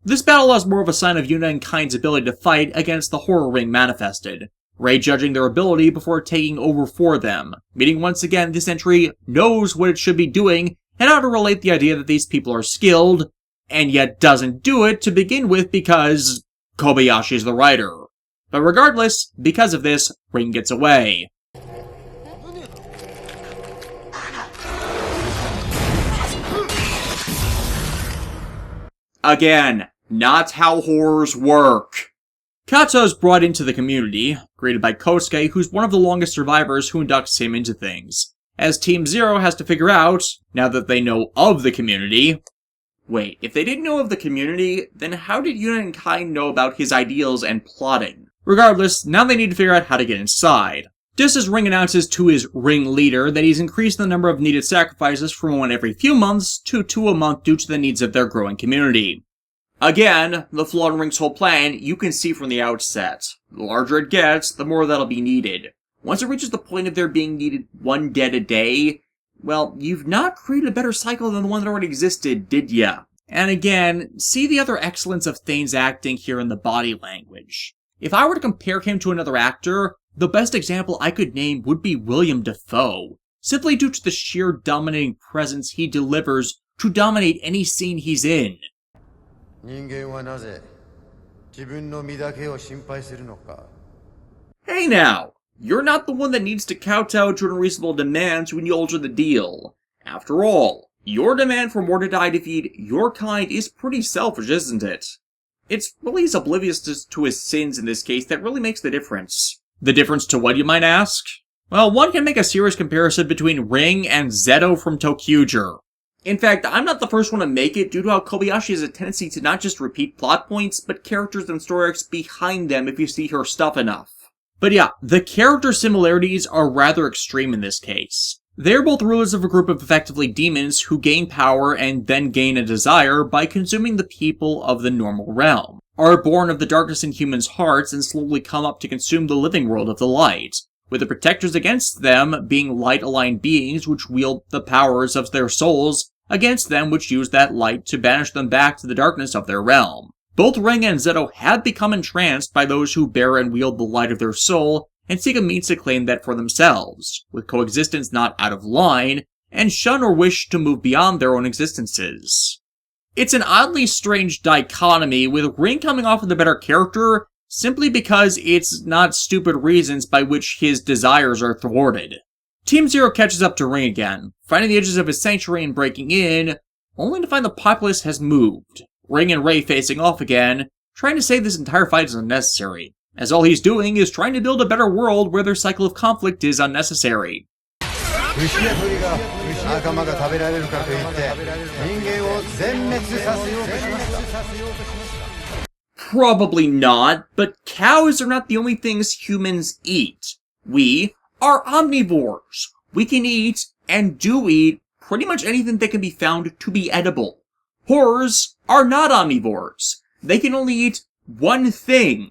This battle is more of a sign of Yuna and Kind's ability to fight against the horror ring manifested, Rei judging their ability before taking over for them, meaning once again this entry knows what it should be doing and how to relate the idea that these people are skilled, and yet doesn't do it to begin with because Kobayashi is the writer. But regardless, because of this, Ring gets away. Again, not how horrors work. Kato is brought into the community, greeted by Kosuke, who's one of the longest survivors who inducts him into things, as Team Zero has to figure out, now that they know of the community... Wait, if they didn't know of the community, then how did Yuna and Kind know about his ideals and plotting? Regardless, now they need to figure out how to get inside. Just as Ring announces to his Ring leader that he's increased the number of needed sacrifices from one every few months to 2 a month due to the needs of their growing community. Again, the flaw in Ring's whole plan you can see from the outset. The larger it gets, the more that'll be needed. Once it reaches the point of there being needed 1 dead a day, well, you've not created a better cycle than the one that already existed, did ya? And again, see the other excellence of Thane's acting here in the body language. If I were to compare him to another actor, the best example I could name would be William Dafoe, simply due to the sheer dominating presence he delivers to dominate any scene he's in. Hey now! You're not the one that needs to kowtow to unreasonable demands when you alter the deal. After all, your demand for more to die to feed your kind is pretty selfish, isn't it? It's really his obliviousness to his sins in this case that really makes the difference. The difference to what, you might ask? Well, one can make a serious comparison between Ring and Zeto from ToQger. In fact, I'm not the first one to make it due to how Kobayashi has a tendency to not just repeat plot points, but characters and story arcs behind them if you see her stuff enough. But yeah, the character similarities are rather extreme in this case. They're both rulers of a group of effectively demons who gain power and then gain a desire by consuming the people of the normal realm, are born of the darkness in humans' hearts and slowly come up to consume the living world of the light, with the protectors against them being light-aligned beings which wield the powers of their souls against them which use that light to banish them back to the darkness of their realm. Both Ring and Zeto have become entranced by those who bear and wield the light of their soul and seek a means to claim that for themselves, with coexistence not out of line, and shun or wish to move beyond their own existences. It's an oddly strange dichotomy, with Ring coming off as the better character simply because it's not stupid reasons by which his desires are thwarted. Team Zero catches up to Ring again, finding the edges of his sanctuary and breaking in, only to find the populace has moved. Ring and Rei facing off again, trying to say this entire fight is unnecessary, as all he's doing is trying to build a better world where their cycle of conflict is unnecessary. Probably not, but cows are not the only things humans eat. We are omnivores. We can eat, and do eat, pretty much anything that can be found to be edible. Horrors are not omnivores. They can only eat one thing.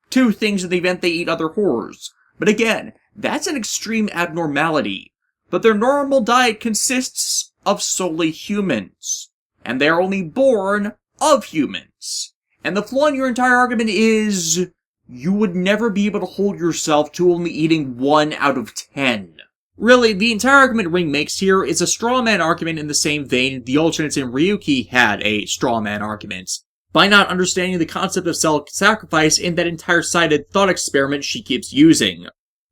2 things in the event they eat other horrors. But again, that's an extreme abnormality. But their normal diet consists of solely humans. And they are only born of humans. And the flaw in your entire argument is, you would never be able to hold yourself to only eating 1 out of 10. Really, the entire argument Ring makes here is a straw man argument in the same vein the alternates in Ryuki had a straw man argument, by not understanding the concept of self-sacrifice in that entire-sided thought experiment she keeps using.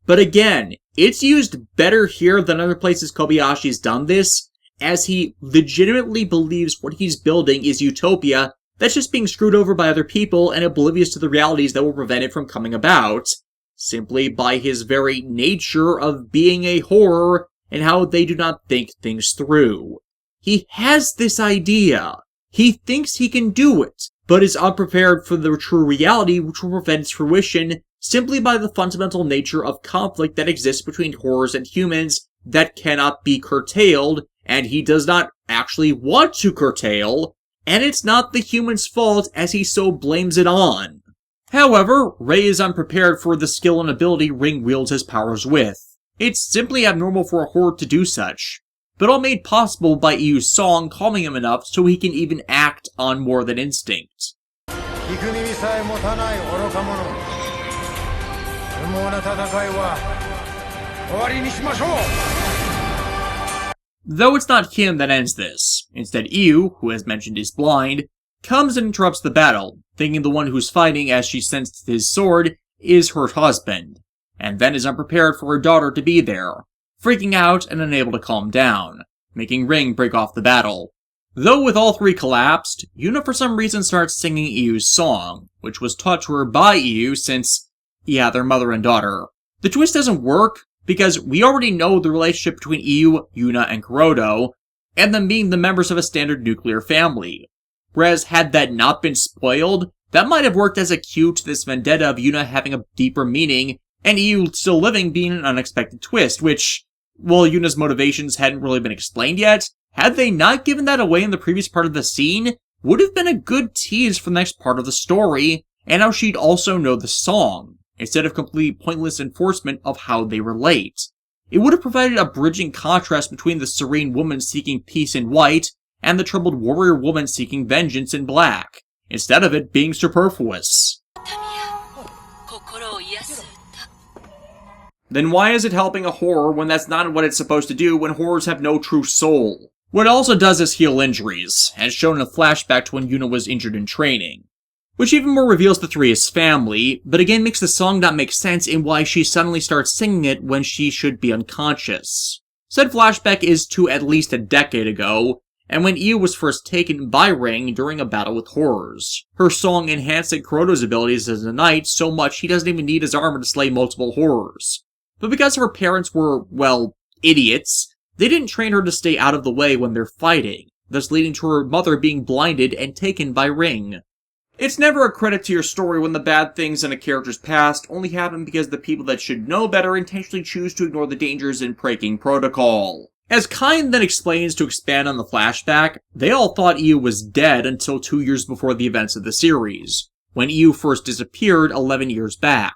But again, it's used better here than other places Kobayashi's done this, as he legitimately believes what he's building is utopia that's just being screwed over by other people and oblivious to the realities that will prevent it from coming about, simply by his very nature of being a horror and how they do not think things through. He has this idea. He thinks he can do it, but is unprepared for the true reality which will prevent its fruition simply by the fundamental nature of conflict that exists between horrors and humans that cannot be curtailed, and he does not actually want to curtail, and it's not the human's fault as he so blames it on. However, Rei is unprepared for the skill and ability Ring wields his powers with. It's simply abnormal for a horror to do such. but all made possible by Iyu's song calming him enough so he can even act on more than instinct. Though it's not him that ends this. Instead, Iyu, who as mentioned is blind, comes and interrupts the battle, thinking the one who's fighting as she sensed his sword is her husband, and then is unprepared for her daughter to be there, freaking out and unable to calm down, making Ring break off the battle. Though with all three collapsed, Yuna for some reason starts singing Iyu's song, which was taught to her by Iyu since, yeah, they're mother and daughter. The twist doesn't work, because we already know the relationship between Iyu, Yuna, and Kuroto, and them being the members of a standard nuclear family. Whereas had that not been spoiled, that might have worked as a cue to this vendetta of Yuna having a deeper meaning, and Iyu still living being an unexpected twist, which, while Yuna's motivations hadn't really been explained yet, had they not given that away in the previous part of the scene, would have been a good tease for the next part of the story, and how she'd also know the song, instead of complete pointless enforcement of how they relate. It would have provided a bridging contrast between the serene woman seeking peace in white, and the troubled warrior woman seeking vengeance in black, instead of it being superfluous. Then why is it helping a horror when that's not what it's supposed to do when horrors have no true soul? What it also does is heal injuries, as shown in a flashback to when Yuna was injured in training. Which even more reveals the three as family, but again makes the song not make sense in why she suddenly starts singing it when she should be unconscious. Said flashback is to at least a decade ago, and when Iyu was first taken by Ring during a battle with horrors. Her song enhancing Kuroto's abilities as a knight so much he doesn't even need his armor to slay multiple horrors. But because her parents were, well, idiots, they didn't train her to stay out of the way when they're fighting, thus leading to her mother being blinded and taken by Ring. It's never a credit to your story when the bad things in a character's past only happen because the people that should know better intentionally choose to ignore the dangers in breaking protocol. As Kain then explains to expand on the flashback, they all thought Iyu was dead until 2 years before the events of the series, when Iyu first disappeared 11 years back.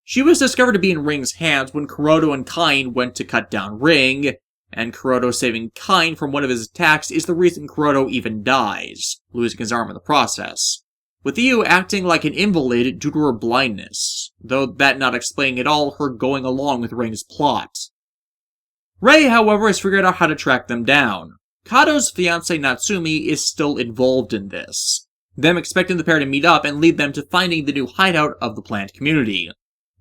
She was discovered to be in Ring's hands when Kuroto and Kain went to cut down Ring, and Kuroto saving Kain from one of his attacks is the reason Kuroto even dies, losing his arm in the process, with Iyu acting like an invalid due to her blindness, though that not explaining at all her going along with Ring's plot. Rei, however, has figured out how to track them down. Kato's fiancé Natsumi is still involved in this, them expecting the pair to meet up and lead them to finding the new hideout of the plant community.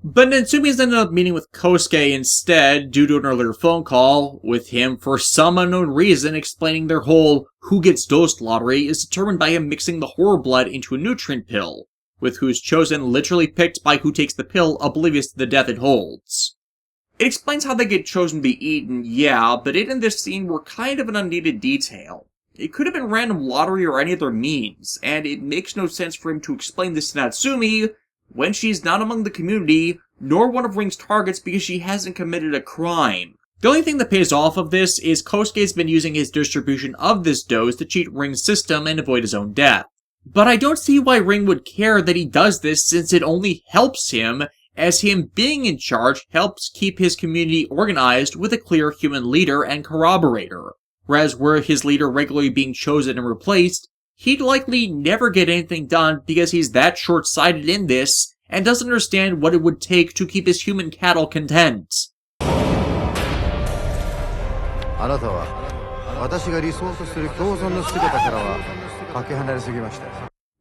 But Natsumi's ended up meeting with Kosuke instead due to an earlier phone call, with him for some unknown reason explaining their whole who gets dosed lottery is determined by him mixing the horror blood into a nutrient pill, with who's chosen literally picked by who takes the pill oblivious to the death it holds. It explains how they get chosen to be eaten, yeah, but it and this scene were kind of an unneeded detail. It could have been random lottery or any other means, and it makes no sense for him to explain this to Natsumi when she's not among the community, nor one of Ring's targets because she hasn't committed a crime. The only thing that pays off of this is Kosuke's been using his distribution of this dose to cheat Ring's system and avoid his own death. But I don't see why Ring would care that he does this since it only helps him, as him being in charge helps keep his community organized with a clear human leader and corroborator. Whereas were his leader regularly being chosen and replaced, he'd likely never get anything done because he's that short-sighted in this and doesn't understand what it would take to keep his human cattle content.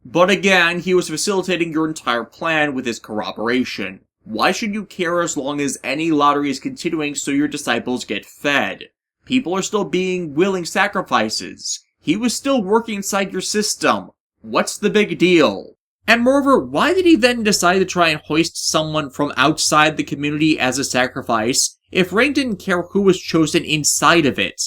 But again, he was facilitating your entire plan with his corroboration. Why should you care as long as any lottery is continuing so your disciples get fed? People are still being willing sacrifices. He was still working inside your system. What's the big deal? And moreover, why did he then decide to try and hoist someone from outside the community as a sacrifice if Ring didn't care who was chosen inside of it?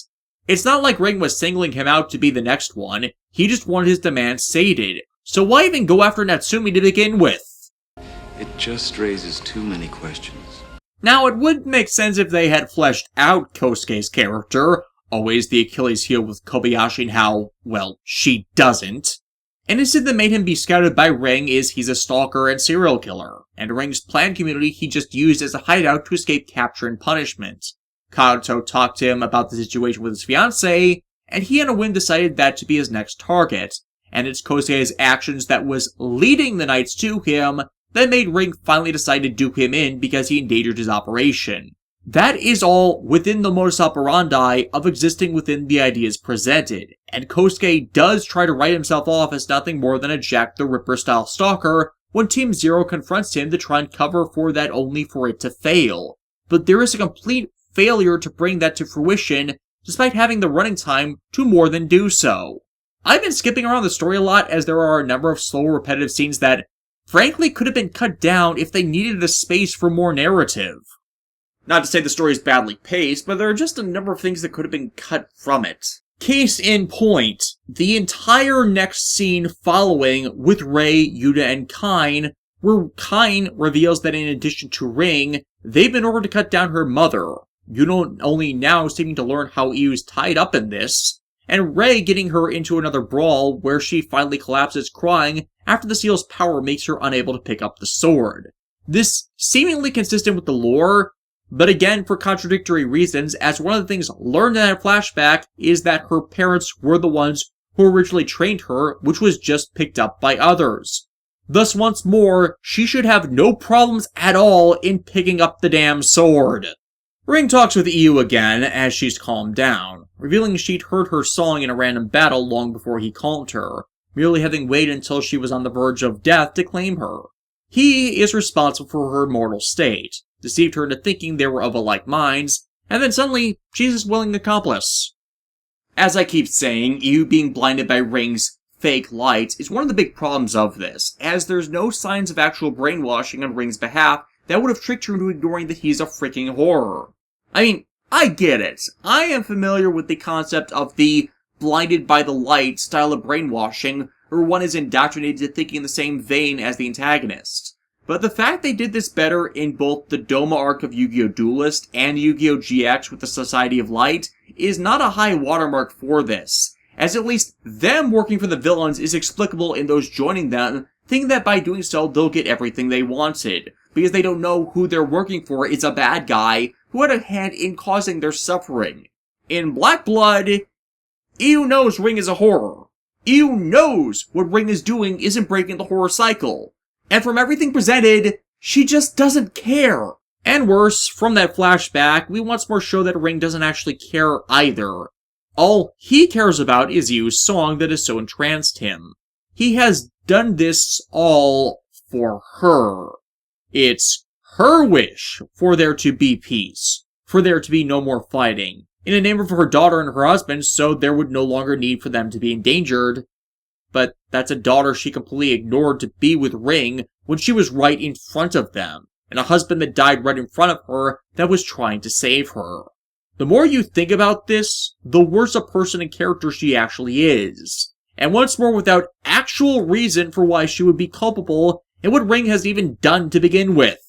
It's not like Ring was singling him out to be the next one. He just wanted his demands sated. So why even go after Natsumi to begin with? It just raises too many questions. Now, it would make sense if they had fleshed out Kosuke's character, always the Achilles heel with Kobayashi and how, well, she doesn't. And instead that made him be scouted by Ring is he's a stalker and serial killer, and Ring's planned community he just used as a hideout to escape capture and punishment. Kato talked to him about the situation with his fiancée, and he on a whim decided that to be his next target, and it's Kosuke's actions that was leading the knights to him that made Ring finally decide to do him in because he endangered his operation. That is all within the modus operandi of existing within the ideas presented, and Kosuke does try to write himself off as nothing more than a Jack the Ripper-style stalker when Team Zero confronts him to try and cover for that only for it to fail. But there is a complete failure to bring that to fruition, despite having the running time to more than do so. I've been skipping around the story a lot as there are a number of slow repetitive scenes that frankly could have been cut down if they needed a space for more narrative. Not to say the story is badly paced, but there are just a number of things that could have been cut from it. Case in point, the entire next scene following with Rei, Yuna, and Kain, where Kain reveals that in addition to Ring, they've been ordered to cut down her mother. Yuna only now seeming to learn how Iu's tied up in this, and Rei getting her into another brawl where she finally collapses crying after the seal's power makes her unable to pick up the sword. This seemingly consistent with the lore, but again for contradictory reasons, as one of the things learned in that flashback is that her parents were the ones who originally trained her, which was just picked up by others. Thus once more, she should have no problems at all in picking up the damn sword. Ring talks with Iu again as she's calmed down, revealing she'd heard her song in a random battle long before he calmed her, merely having waited until she was on the verge of death to claim her. He is responsible for her mortal state, deceived her into thinking they were of alike minds, and then suddenly, she's his willing accomplice. As I keep saying, Iu being blinded by Ring's fake light is one of the big problems of this, as there's no signs of actual brainwashing on Ring's behalf that would have tricked her into ignoring that he's a freaking horror. I mean, I get it. I am familiar with the concept of the blinded by the light style of brainwashing, where one is indoctrinated to thinking in the same vein as the antagonist. But the fact they did this better in both the Doma arc of Yu-Gi-Oh! Duelist and Yu-Gi-Oh! GX with the Society of Light is not a high watermark for this, as at least them working for the villains is explicable in those joining them, thinking that by doing so they'll get everything they wanted, because they don't know who they're working for is a bad guy who had a hand in causing their suffering. In Black Blood, Iu knows Ring is a horror. Iu knows what Ring is doing isn't breaking the horror cycle. And from everything presented, she just doesn't care. And worse, from that flashback, we once more show that Ring doesn't actually care either. All he cares about is Iu's song that has so entranced him. He has done this all for her. It's her wish for there to be peace, for there to be no more fighting, in the name of her daughter and her husband, so there would no longer need for them to be endangered. But that's a daughter she completely ignored to be with Ring when she was right in front of them, and a husband that died right in front of her that was trying to save her. The more you think about this, the worse a person and character she actually is. And once more without actual reason for why she would be culpable in what Ring has even done to begin with.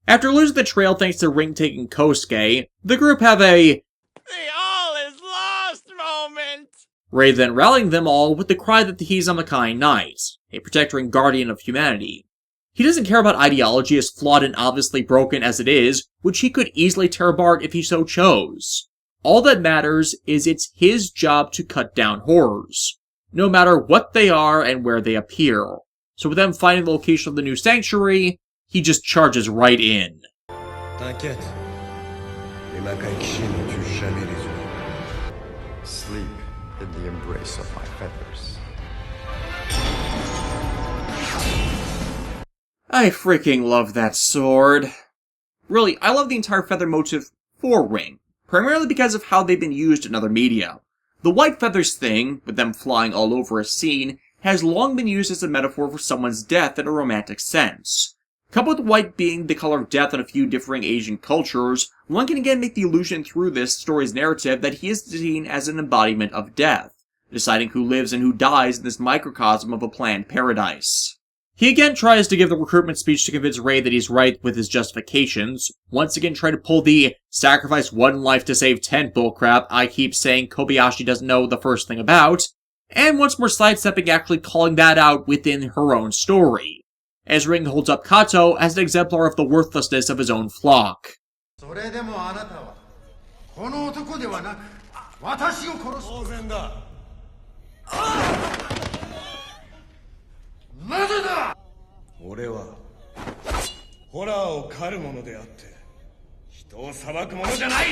After losing the trail thanks to Ring taking Kosuke, the group have a "The all is lost" moment! Rei then rallying them all with the cry that he's a Makai Knight, a protector and guardian of humanity. He doesn't care about ideology as flawed and obviously broken as it is, which he could easily tear apart if he so chose. All that matters is it's his job to cut down horrors, no matter what they are and where they appear. So with them finding the location of the new sanctuary, he just charges right in. T'inquiète, les Makai Kishi ne tuent jamais les humains. Sleep in the embrace of my feathers. I freaking love that sword. Really, I love the entire feather motif for Ring, primarily because of how they've been used in other media. The white feathers thing, with them flying all over a scene, has long been used as a metaphor for someone's death in a romantic sense. Coupled with white being the color of death in a few differing Asian cultures, one can again make the illusion through this story's narrative that he is seen as an embodiment of death, deciding who lives and who dies in this microcosm of a planned paradise. He again tries to give the recruitment speech to convince Rei that he's right with his justifications, once again trying to pull the sacrifice one life to save 10 bullcrap I keep saying Kobayashi doesn't know the first thing about, and once more sidestepping actually calling that out within her own story, as Ring holds up Kato as an exemplar of the worthlessness of his own flock. それでもあなたはこの男ではなく私を殺す。当然だ。なぜだ。俺はホラーを狩るものであって人を裁くものじゃない。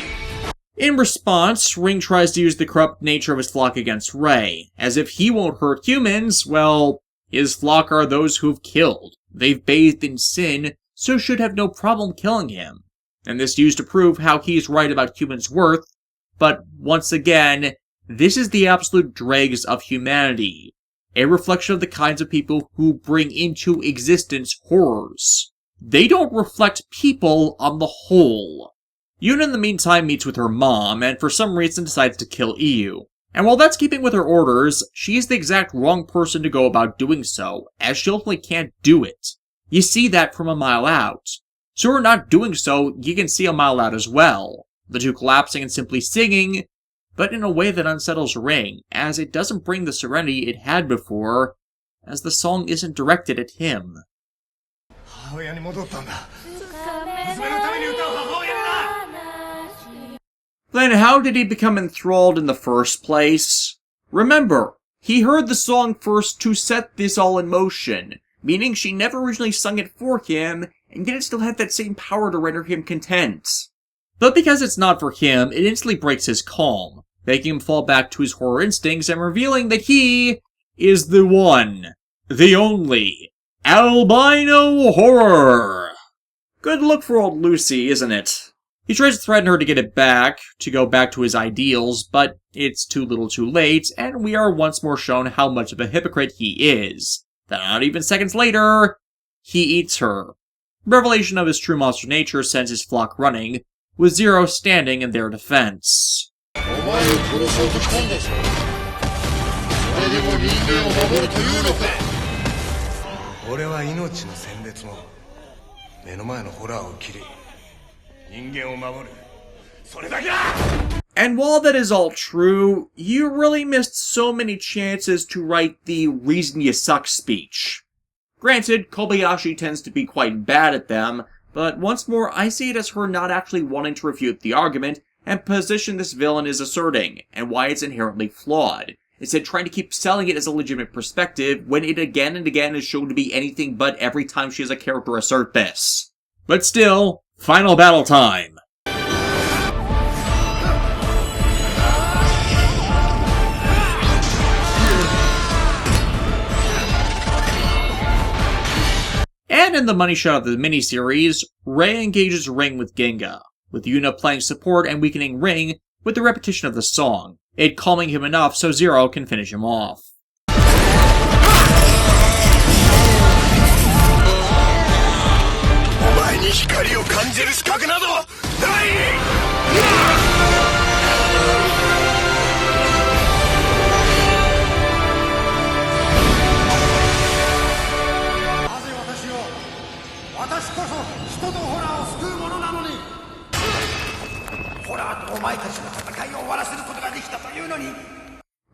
In response, Ring tries to use the corrupt nature of his flock against Rei. As if he won't hurt humans, well, his flock are those who've killed. They've bathed in sin, so should have no problem killing him. And this used to prove how he's right about humans' worth. But once again, this is the absolute dregs of humanity. A reflection of the kinds of people who bring into existence horrors. They don't reflect people on the whole. Yuna in the meantime meets with her mom, and for some reason decides to kill Iyu. And while that's keeping with her orders, she is the exact wrong person to go about doing so, as she ultimately can't do it. You see that from a mile out. So her not doing so, you can see a mile out as well. The two collapsing and simply singing, but in a way that unsettles Ring, as it doesn't bring the serenity it had before, as the song isn't directed at him. Then how did he become enthralled in the first place? Remember, he heard the song first to set this all in motion, meaning she never originally sung it for him, and yet it still had that same power to render him content. But because it's not for him, it instantly breaks his calm, making him fall back to his horror instincts and revealing that he is the one, the only, albino horror. Good look for old Lucy, isn't it? He tries to threaten her to get it back, to go back to his ideals, but it's too little too late, and we are once more shown how much of a hypocrite he is. Then not even seconds later, he eats her. Revelation of his true monster nature sends his flock running, with Zero standing in their defense. And while that is all true, you really missed so many chances to write the reason you suck speech. Granted, Kobayashi tends to be quite bad at them, but once more I see it as her not actually wanting to refute the argument and position this villain is asserting, and why it's inherently flawed, instead trying to keep selling it as a legitimate perspective when it again and again is shown to be anything but every time she has a character assert this. But still, final battle time! And in the money shot of the miniseries, Rei engages Ring with Ginga, with Yuna playing support and weakening Ring with the repetition of the song, it calming him enough so Zero can finish him off.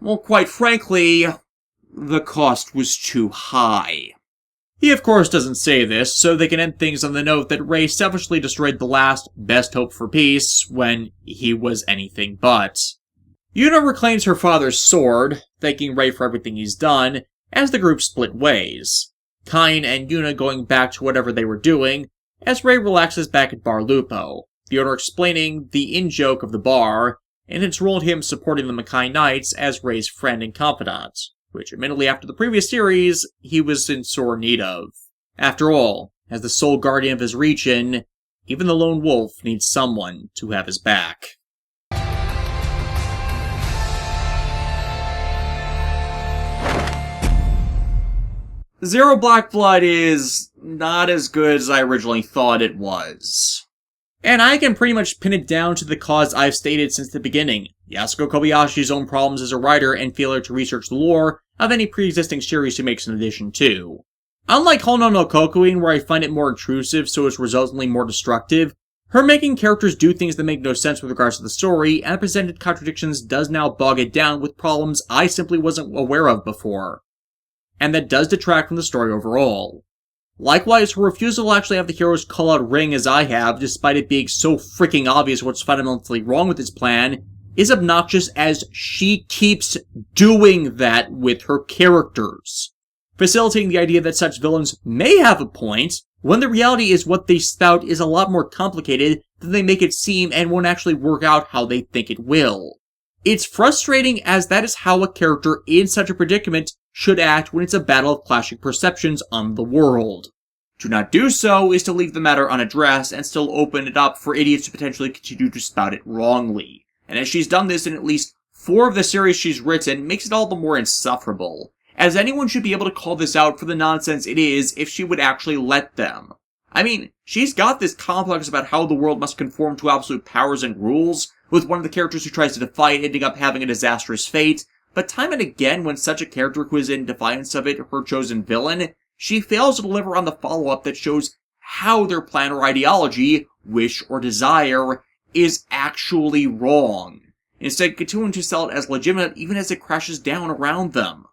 Well, quite frankly, the cost was too high. He of course doesn't say this, so they can end things on the note that Rei selfishly destroyed the last best hope for peace when he was anything but. Yuna reclaims her father's sword, thanking Rei for everything he's done, as the group split ways. Kain and Yuna going back to whatever they were doing, as Rei relaxes back at Bar Lupo, the owner explaining the in-joke of the bar, and its role in him supporting the Makai Knights as Rei's friend and confidant, which admittedly after the previous series, he was in sore need of. After all, as the sole guardian of his region, even the lone wolf needs someone to have his back. Zero Black Blood is not as good as I originally thought it was. And I can pretty much pin it down to the cause I've stated since the beginning, Yasuko Kobayashi's own problems as a writer and failure to research the lore of any pre-existing series she makes an addition to. Unlike Hono no Kokuin, where I find it more intrusive so it's resultantly more destructive, her making characters do things that make no sense with regards to the story, and the presented contradictions does now bog it down with problems I simply wasn't aware of before. And that does detract from the story overall. Likewise, her refusal to actually have the heroes call out Ring as I have, despite it being so freaking obvious what's fundamentally wrong with his plan, is obnoxious as she keeps doing that with her characters, facilitating the idea that such villains may have a point, when the reality is what they spout is a lot more complicated than they make it seem and won't actually work out how they think it will. It's frustrating as that is how a character in such a predicament should act when it's a battle of clashing perceptions on the world. To not do so is to leave the matter unaddressed and still open it up for idiots to potentially continue to spout it wrongly. And as she's done this in at least 4 of the series she's written, makes it all the more insufferable, as anyone should be able to call this out for the nonsense it is if she would actually let them. I mean, she's got this complex about how the world must conform to absolute powers and rules, with one of the characters who tries to defy it ending up having a disastrous fate, but time and again when such a character who is in defiance of it, her chosen villain, she fails to deliver on the follow-up that shows how their plan or ideology, wish or desire, is actually wrong, instead continuing to sell it as legitimate even as it crashes down around them.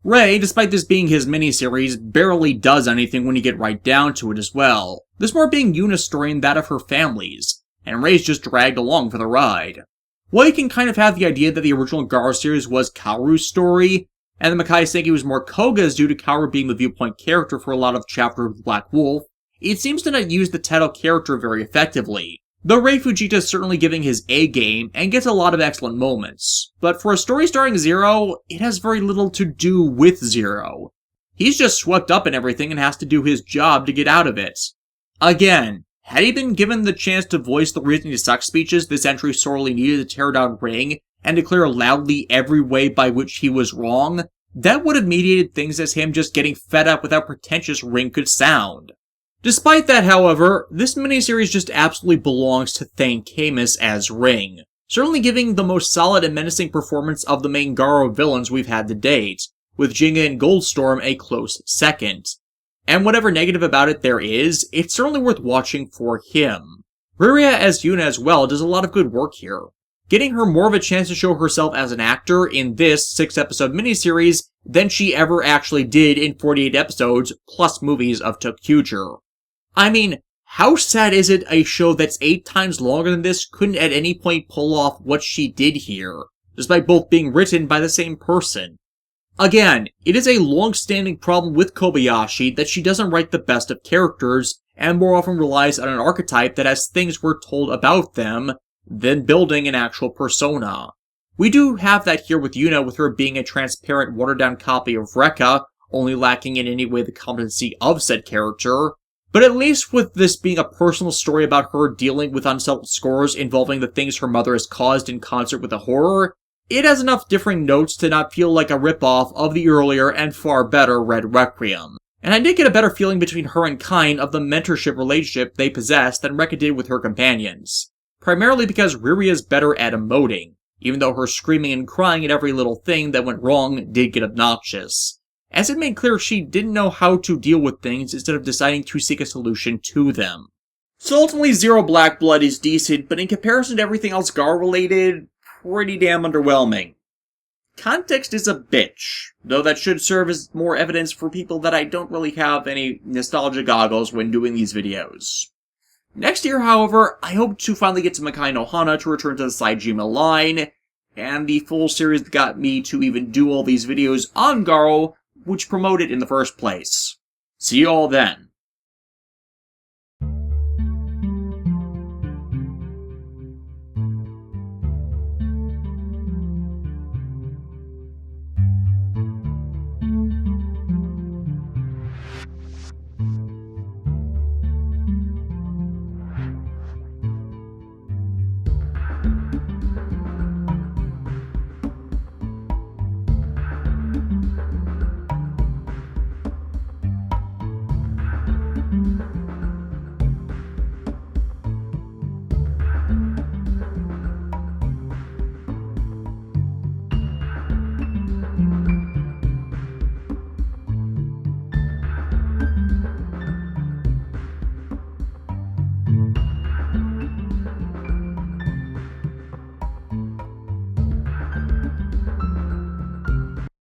Ray, despite this being his miniseries, barely does anything when you get right down to it as well, this more being Yuna's story and that of her family's, and Ray's just dragged along for the ride. While you can kind of have the idea that the original Garo series was Kaoru's story, and that Makai Senki was more Koga's due to Kaoru being the viewpoint character for a lot of chapter of Black Wolf, it seems to not use the Teto character very effectively, though Rei Fujita is certainly giving his A-game and gets a lot of excellent moments. But for a story starring Zero, it has very little to do with Zero. He's just swept up in everything and has to do his job to get out of it. Again, had he been given the chance to voice the reason he sucks speeches this entry sorely needed to tear down Ring and declare loudly every way by which he was wrong, that would have mediated things as him just getting fed up with how pretentious Ring could sound. Despite that, however, this miniseries just absolutely belongs to Thane Camus as Ring, certainly giving the most solid and menacing performance of the main Garo villains we've had to date, with Jinga and Goldstorm a close second. And whatever negative about it there is, it's certainly worth watching for him. Riria as Yuna as well does a lot of good work here, getting her more of a chance to show herself as an actor in this 6-episode miniseries than she ever actually did in 48 episodes plus movies of ToQger. I mean, how sad is it a show that's 8 times longer than this couldn't at any point pull off what she did here, despite both being written by the same person? Again, it is a long-standing problem with Kobayashi that she doesn't write the best of characters, and more often relies on an archetype that has things we're told about them, than building an actual persona. We do have that here with Yuna, with her being a transparent, watered-down copy of Rekka, only lacking in any way the competency of said character. But at least with this being a personal story about her dealing with unsettled scores involving the things her mother has caused in concert with the horror, it has enough differing notes to not feel like a ripoff of the earlier and far better Red Requiem. And I did get a better feeling between her and Kain of the mentorship relationship they possess than Rekka did with her companions. Primarily because Riria's better at emoting, even though her screaming and crying at every little thing that went wrong did get obnoxious, as it made clear she didn't know how to deal with things instead of deciding to seek a solution to them. So ultimately, Zero Black Blood is decent, but in comparison to everything else Gar-related, pretty damn underwhelming. Context is a bitch, though that should serve as more evidence for people that I don't really have any nostalgia goggles when doing these videos. Next year, however, I hope to finally get to Makai no Hana to return to the Saejima line, and the full series that got me to even do all these videos on Garo, which promoted in the first place. See you all then.